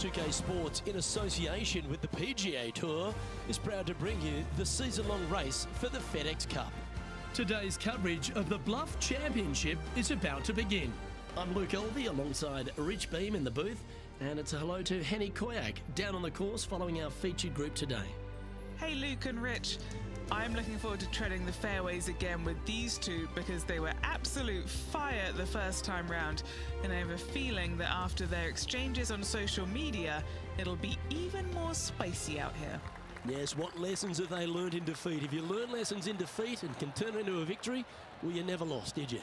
2K Sports, in association with the PGA Tour, is proud to bring you the season-long race for the FedEx Cup. Today's coverage of the Bluff Championship is about to begin. I'm Luke Elvey alongside Rich Beam in the booth, and it's a hello to Henny Koyak down on the course following our featured group today. Hey Luke and Rich, I'm looking forward to treading the fairways again with these two because they were absolute fire the first time round, and I have a feeling that after their exchanges on social media, it'll be even more spicy out here. Yes, what lessons have they learned in defeat? If you learn lessons in defeat and can turn it into a victory, well, you never lost, did you?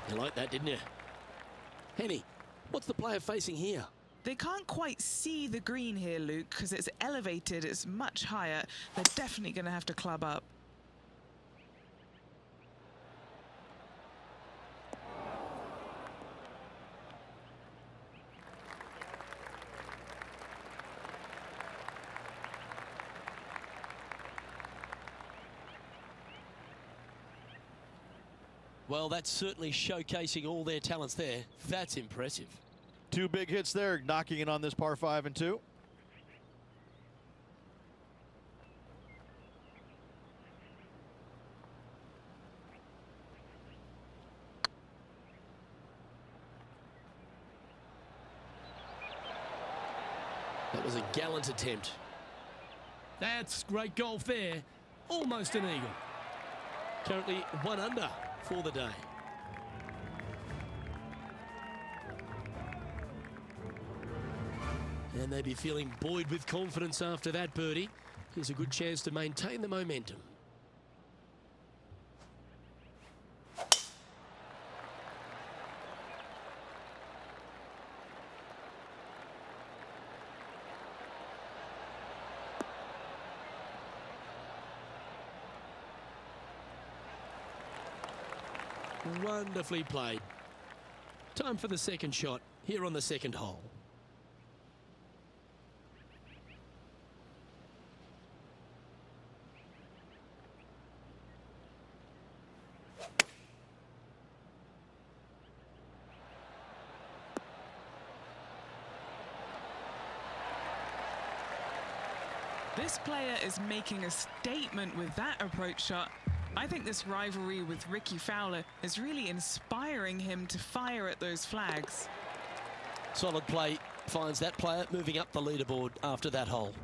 You liked that, didn't you? Henny, what's the player facing here? They can't quite see the green here, Luke, because it's elevated, it's much higher. They're definitely going to have to club up. Well, that's certainly showcasing all their talents there. That's impressive. Two big hits there, knocking it on this par 5 and 2. That was a gallant attempt. That's great golf there. Almost an eagle. Currently 1 under for the day. And they'd be feeling buoyed with confidence after that birdie. Here's a good chance to maintain the momentum. Wonderfully played. Time for the second shot here on the second hole. This player is making a statement with that approach shot. I think this rivalry with Ricky Fowler is really inspiring him to fire at those flags. Solid play finds that player moving up the leaderboard after that hole.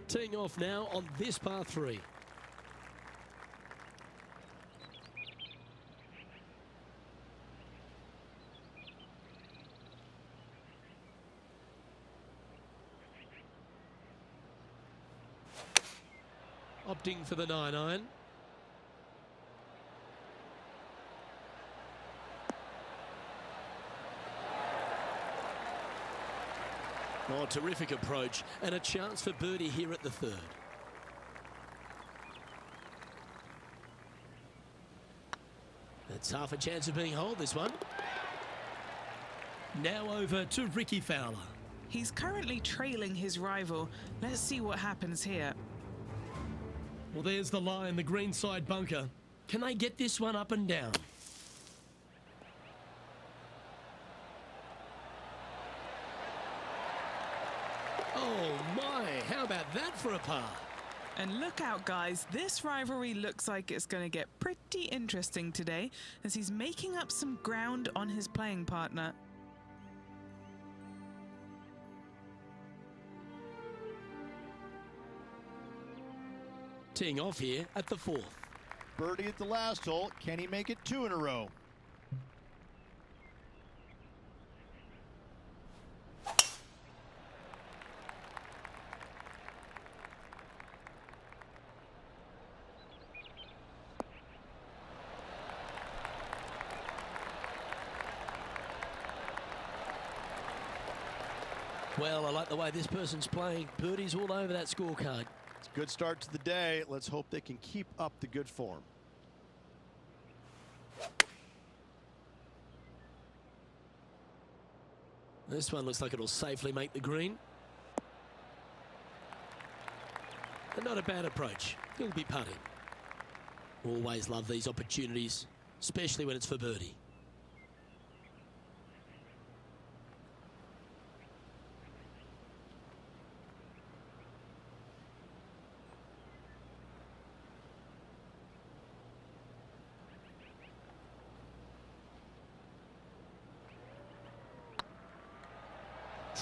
Teeing off now on this par 3. Opting for the 9-iron. Oh, terrific approach and a chance for birdie here at the 3rd. That's half a chance of being holed, this one. Now over to Ricky Fowler. He's currently trailing his rival. Let's see what happens here. Well, there's the line, the greenside bunker. Can they get this one up and down? Oh my, how about that for a par? And look out, guys, this rivalry looks like it's going to get pretty interesting today as he's making up some ground on his playing partner. Teeing off here at the 4th. Birdie at the last hole. Can he make it 2 in a row? Well, I like the way this person's playing. Birdies all over that scorecard. It's Good start to the day. Let's hope they can keep up the good form. This one looks like it'll safely make the green. And not a bad approach. He'll be putting. Always love these opportunities, especially when it's for birdie.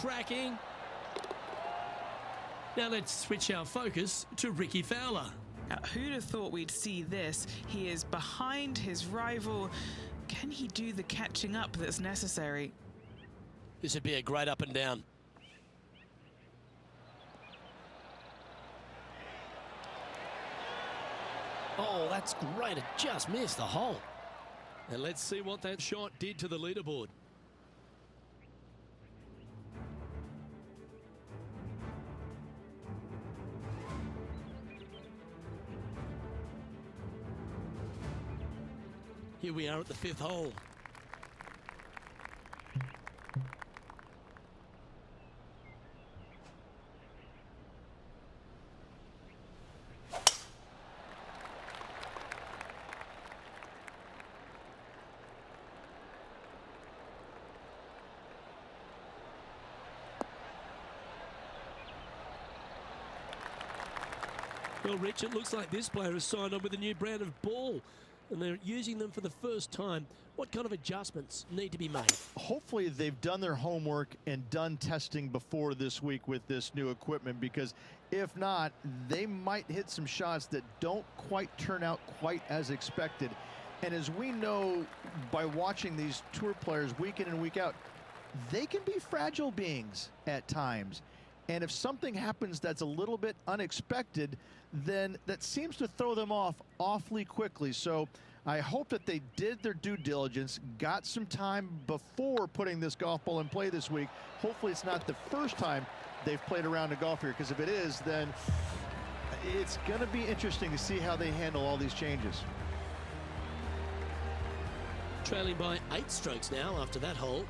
Tracking. Now let's switch our focus to Rickie Fowler. Now, who'd have thought we'd see this? He is behind his rival. Can he do the catching up that's necessary? This would be a great up and down. Oh, that's great. It just missed the hole. And let's see what that shot did to the leaderboard. Here we are at the 5th hole. Well, Rich, it looks like this player has signed on with a new brand of ball, and they're using them for the first time. What kind of adjustments need to be made? Hopefully they've done their homework and done testing before this week with this new equipment, because if not, they might hit some shots that don't quite turn out quite as expected. And as we know by watching these tour players week in and week out, they can be fragile beings at times. And if something happens that's a little bit unexpected, then that seems to throw them off awfully quickly. So I hope that they did their due diligence, got some time before putting this golf ball in play this week. Hopefully it's not the first time they've played around a golf here, because if it is, then it's going to be interesting to see how they handle all these changes. Trailing by 8 strokes now after that hole.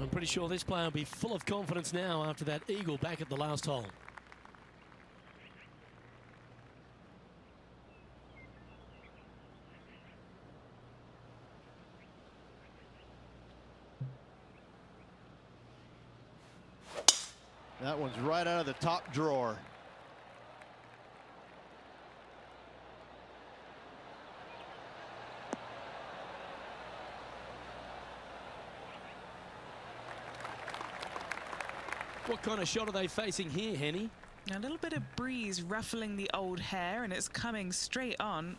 I'm pretty sure this player will be full of confidence now after that eagle back at the last hole. That one's right out of the top drawer. What kind of shot are they facing here, Henny? A little bit of breeze ruffling the old hair, and it's coming straight on.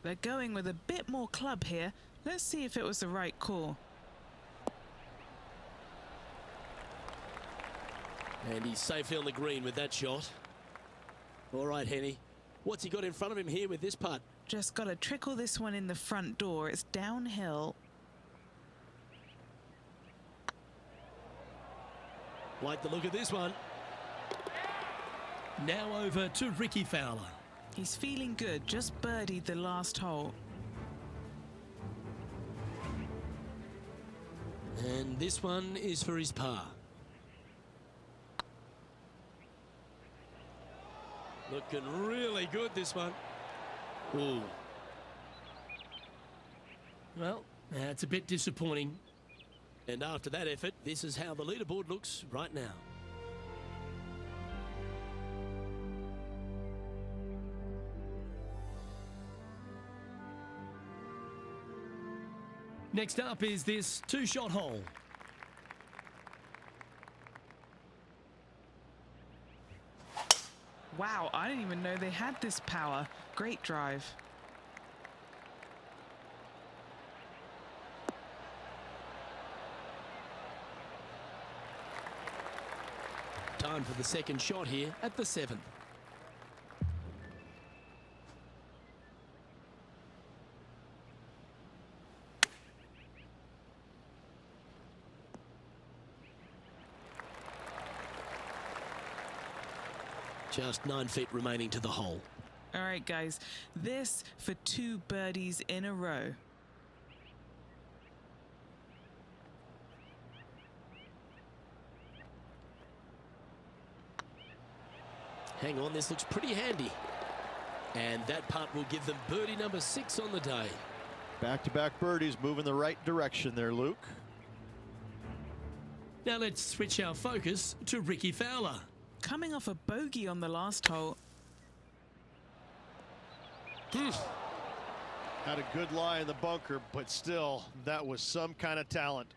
They're going with a bit more club here. Let's see if it was the right call. And he's safely on the green with that shot. All right, Henny. What's he got in front of him here with this putt? Just got to trickle this one in the front door. It's downhill. Like the look of this one. Now over to Rickie Fowler. He's feeling good. Just birdied the last hole. And this one is for his par. Looking really good, this one. Ooh. Well, that's a bit disappointing. And after that effort, this is how the leaderboard looks right now. Next up is this 2-shot hole. Wow, I didn't even know they had this power. Great drive. Time for the second shot here at the 7th. Just 9 feet remaining to the hole. All right, guys, this for 2 birdies in a row. Hang on, this looks pretty handy. And that putt will give them birdie number 6 on the day. Back-to-back birdies, moving the right direction there, Luke. Now let's switch our focus to Ricky Fowler. Coming off a bogey on the last hole. Had a good lie in the bunker, but still, that was some kind of talent.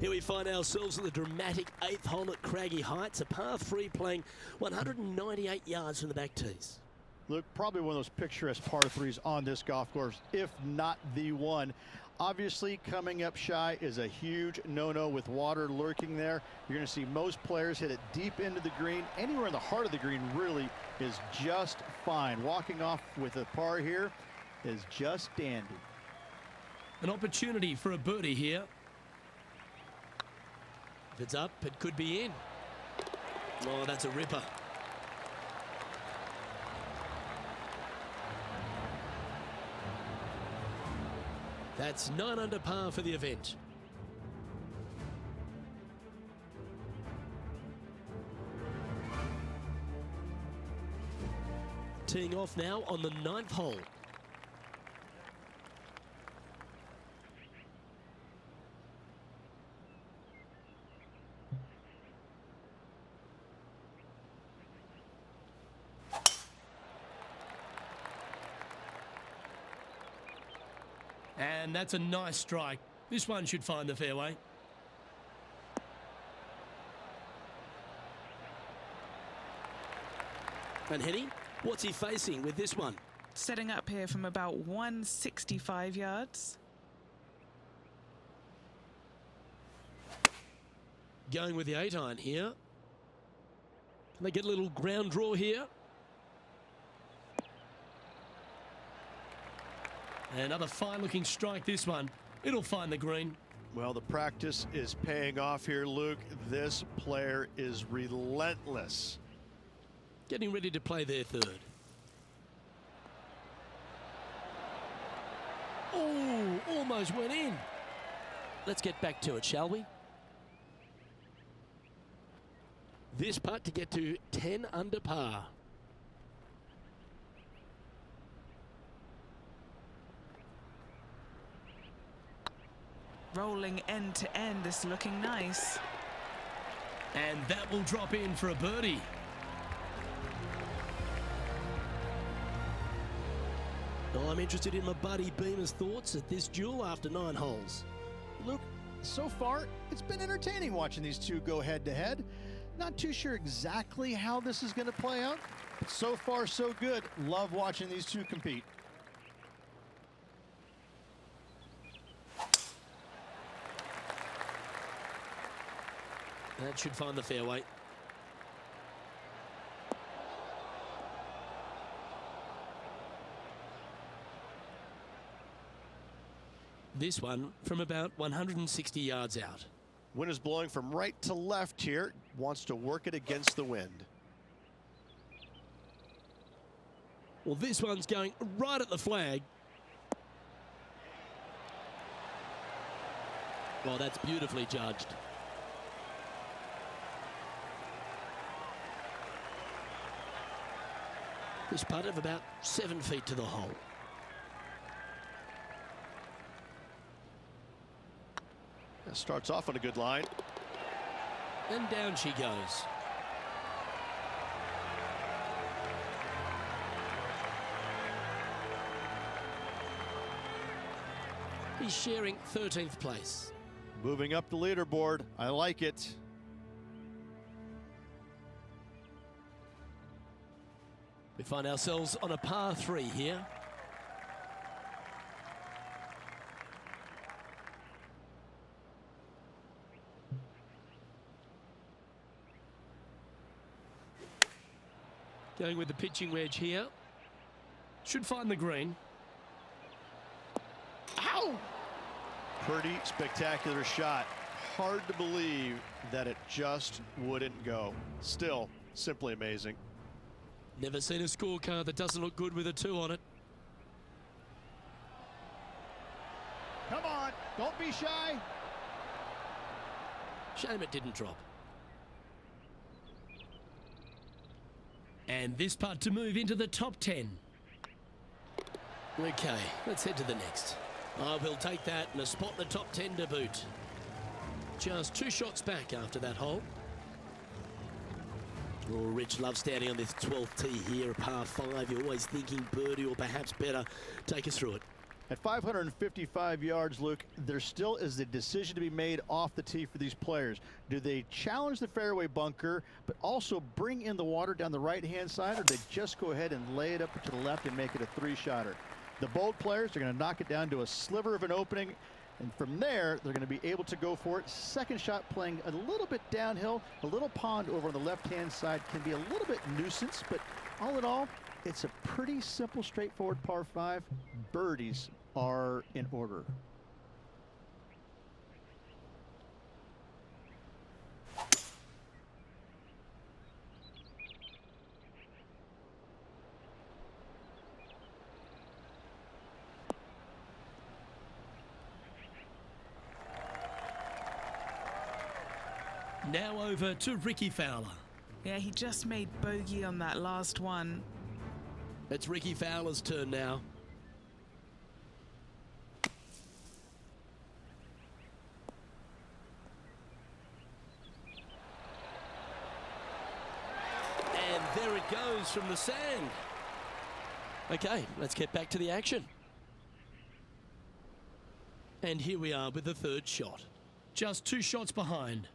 Here we find ourselves at the dramatic 8th hole at Craggy Heights, a par 3 playing 198 yards from the back tees. Look, probably one of those picturesque par 3s on this golf course, if not the one. Obviously, coming up shy is a huge no-no with water lurking there. You're going to see most players hit it deep into the green. Anywhere in the heart of the green really is just fine. Walking off with a par here is just dandy. An opportunity for a birdie here. If it's up, it could be in. Oh, that's a ripper. That's 9 under par for the event. Teeing off now on the 9th hole. And that's a nice strike. This one should find the fairway. And Henny, what's he facing with this one? Setting up here from about 165 yards. Going with the 8-iron here. Can they get a little ground draw here? Another fine-looking strike, this one. It'll find the green. Well, the practice is paying off here, Luke. This player is relentless. Getting ready to play their 3rd. Oh, almost went in. Let's get back to it, shall we? This putt to get to 10 under par. Rolling end to end, this looking nice. And that will drop in for a birdie. Well, I'm interested in my buddy Beamer's thoughts at this duel after 9 holes. Luke, so far, it's been entertaining watching these two go head-to-head. Not too sure exactly how this is going to play out, but so far, so good. Love watching these two compete. That should find the fairway. This one from about 160 yards out. Wind is blowing from right to left here. Wants to work it against the wind. Well, this one's going right at the flag. Well, that's beautifully judged. This putt of about 7 feet to the hole. That starts off on a good line. And down she goes. He's sharing 13th place. Moving up the leaderboard. I like it. We find ourselves on a par 3 here. Going with the pitching wedge here. Should find the green. Pretty spectacular shot. Hard to believe that it just wouldn't go. Still, simply amazing. Never seen a scorecard that doesn't look good with a 2 on it. Come on, don't be shy. Shame it didn't drop. And this putt to move into the top 10. Okay, let's head to the next. I will take that and a spot in the top 10 to boot. Just 2 shots back after that hole. Oh, Rich loves standing on this 12th tee here, a par 5. You're always thinking birdie or perhaps better. Take us through it. At 555 yards, Luke, there still is a decision to be made off the tee for these players. Do they challenge the fairway bunker, but also bring in the water down the right-hand side, or do they just go ahead and lay it up to the left and make it a 3-shotter? The bold players are going to knock it down to a sliver of an opening, and from there, they're going to be able to go for it. Second shot playing a little bit downhill. A little pond over on the left-hand side can be a little bit nuisance, but all in all, it's a pretty simple, straightforward par 5. Birdies are in order. Now over to Ricky Fowler. Yeah, he just made bogey on that last one. It's Ricky Fowler's turn now. And there it goes from the sand. Okay, let's get back to the action. And here we are with the 3rd shot. Just 2 shots behind.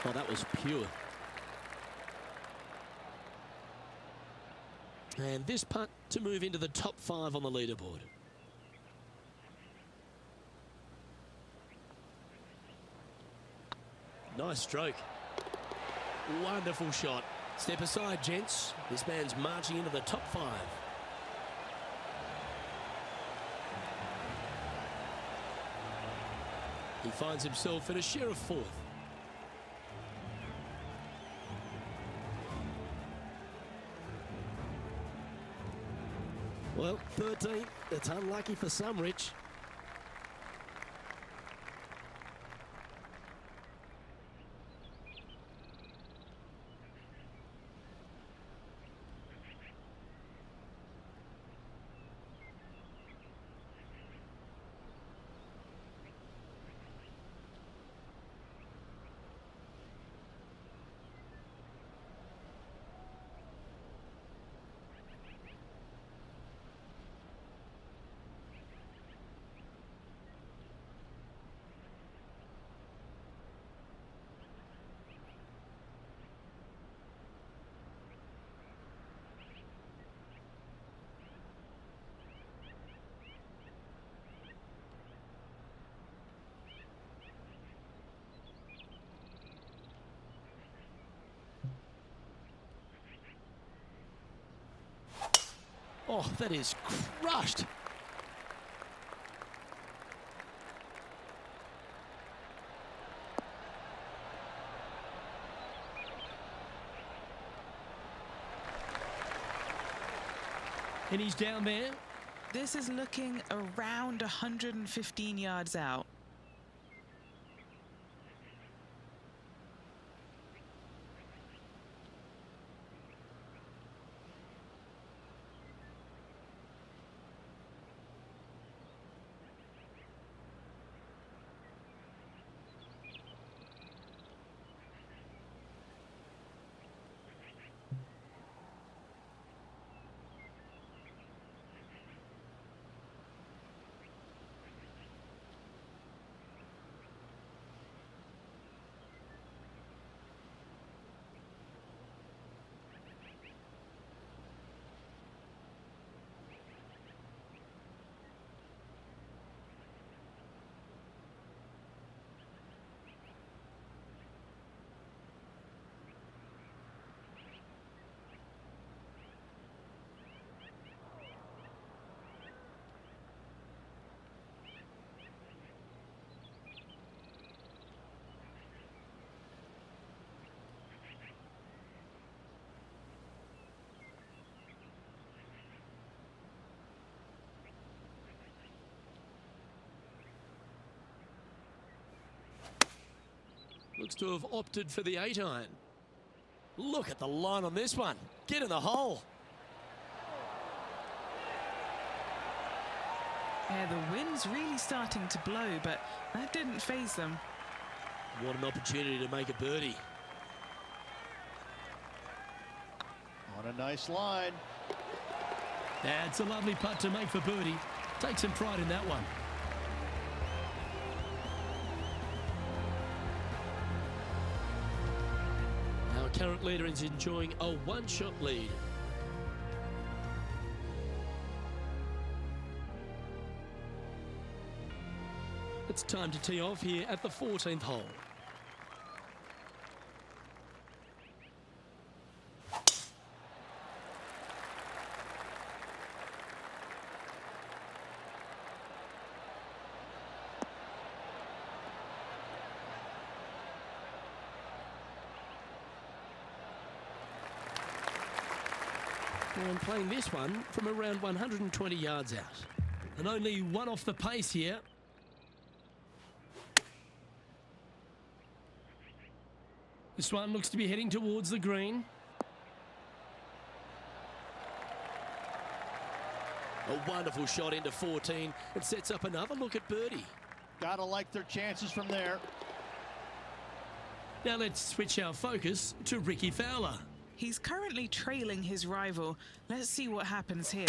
Oh, that was pure. And this putt to move into the top 5 on the leaderboard. Nice stroke. Wonderful shot. Step aside, gents. This man's marching into the top 5. He finds himself in a share of 4th. Well, 13th. It's unlucky for some, Rich. Oh, that is crushed. And he's down there. This is looking around 115 yards out. Looks to have opted for the 8-iron. Look at the line on this one. Get in the hole. Yeah, the wind's really starting to blow, but that didn't faze them. What an opportunity to make a birdie. On a nice line. That's a lovely putt to make for birdie. Take some pride in that one. Our current leader is enjoying a one-shot lead. It's time to tee off here at the 14th hole. And I'm playing this one from around 120 yards out. And only one off the pace here. This one looks to be heading towards the green. A wonderful shot into 14. It sets up another look at birdie. Gotta like their chances from there. Now let's switch our focus to Rickie Fowler. He's currently trailing his rival. Let's see what happens here.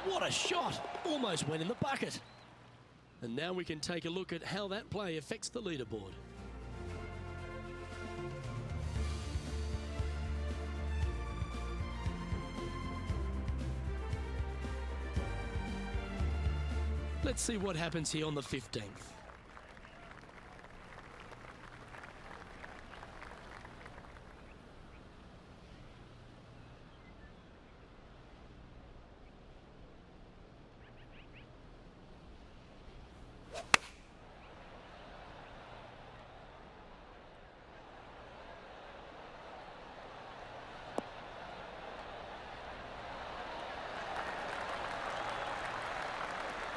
What a shot! Almost went in the bucket. And now we can take a look at how that play affects the leaderboard. Let's see what happens here on the 15th.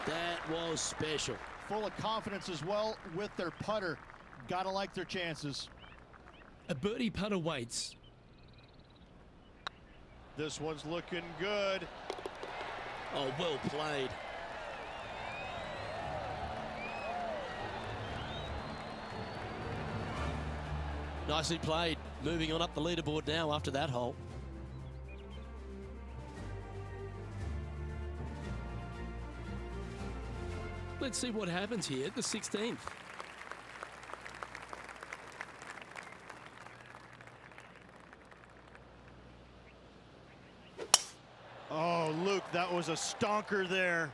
That was special. Full of confidence as well with their putter. Gotta like their chances. A birdie putt awaits. This one's looking good. Oh, well played. Nicely played. Moving on up the leaderboard now after that hole. Let's see what happens here at the 16th. Oh, Luke, that was a stonker there.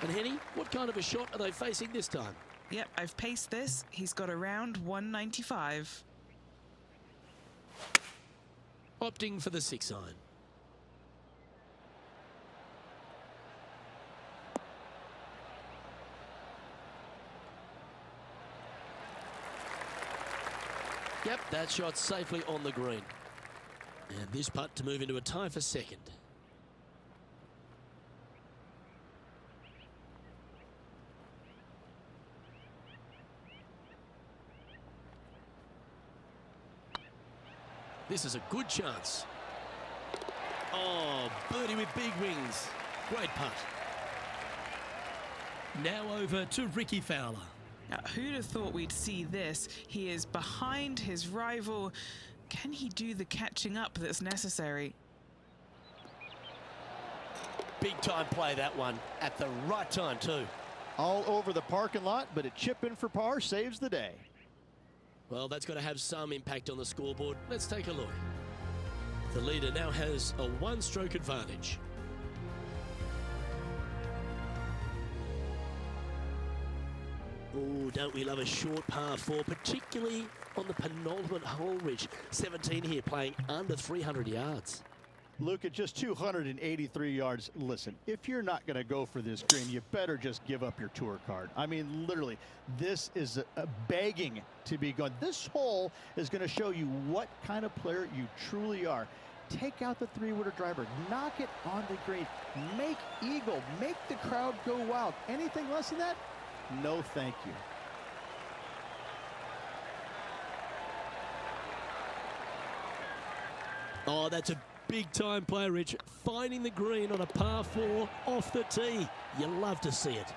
And Henny, what kind of a shot are they facing this time? Yep, I've paced this. He's got around 195. Opting for the 6-iron. Yep, that shot safely on the green. And this putt to move into a tie for second. This is a good chance. Oh, birdie with big wings. Great putt. Now over to Rickie Fowler. Now, who'd have thought we'd see this? He is behind his rival. Can he do the catching up that's necessary? Big time play, that one. At the right time, too. All over the parking lot, but a chip in for par saves the day. Well, that's got to have some impact on the scoreboard. Let's take a look. The leader now has a one-stroke advantage. Oh, don't we love a short par 4, particularly on the penultimate hole, Rich. 17 here, playing under 300 yards. Luke, at just 283 yards, listen, if you're not going to go for this green, you better just give up your tour card. I mean, literally, this is a begging to be gone. This hole is going to show you what kind of player you truly are. Take out the three-wooder driver, knock it on the green, make eagle, make the crowd go wild. Anything less than that? No, thank you. Oh, that's a big-time play, Rich. Finding the green on a par 4 off the tee. You love to see it.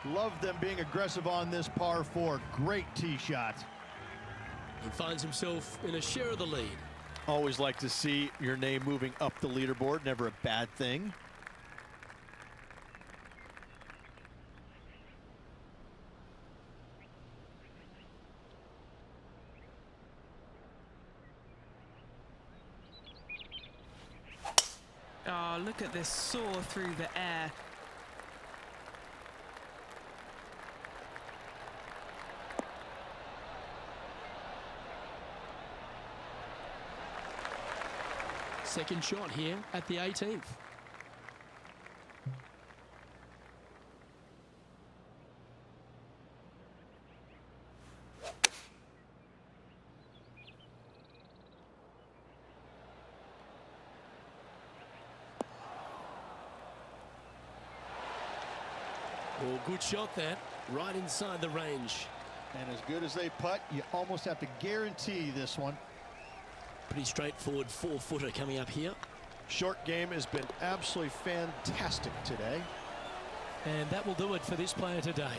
Love them being aggressive on this par 4. Great tee shot. He finds himself in a share of the lead. Always like to see your name moving up the leaderboard. Never a bad thing. Oh, look at this soar through the air. Second shot here at the 18th. Oh, good shot that, right inside the range. And as good as they putt, you almost have to guarantee this one. Pretty straightforward 4-footer coming up here. Short game has been absolutely fantastic today. And that will do it for this player today.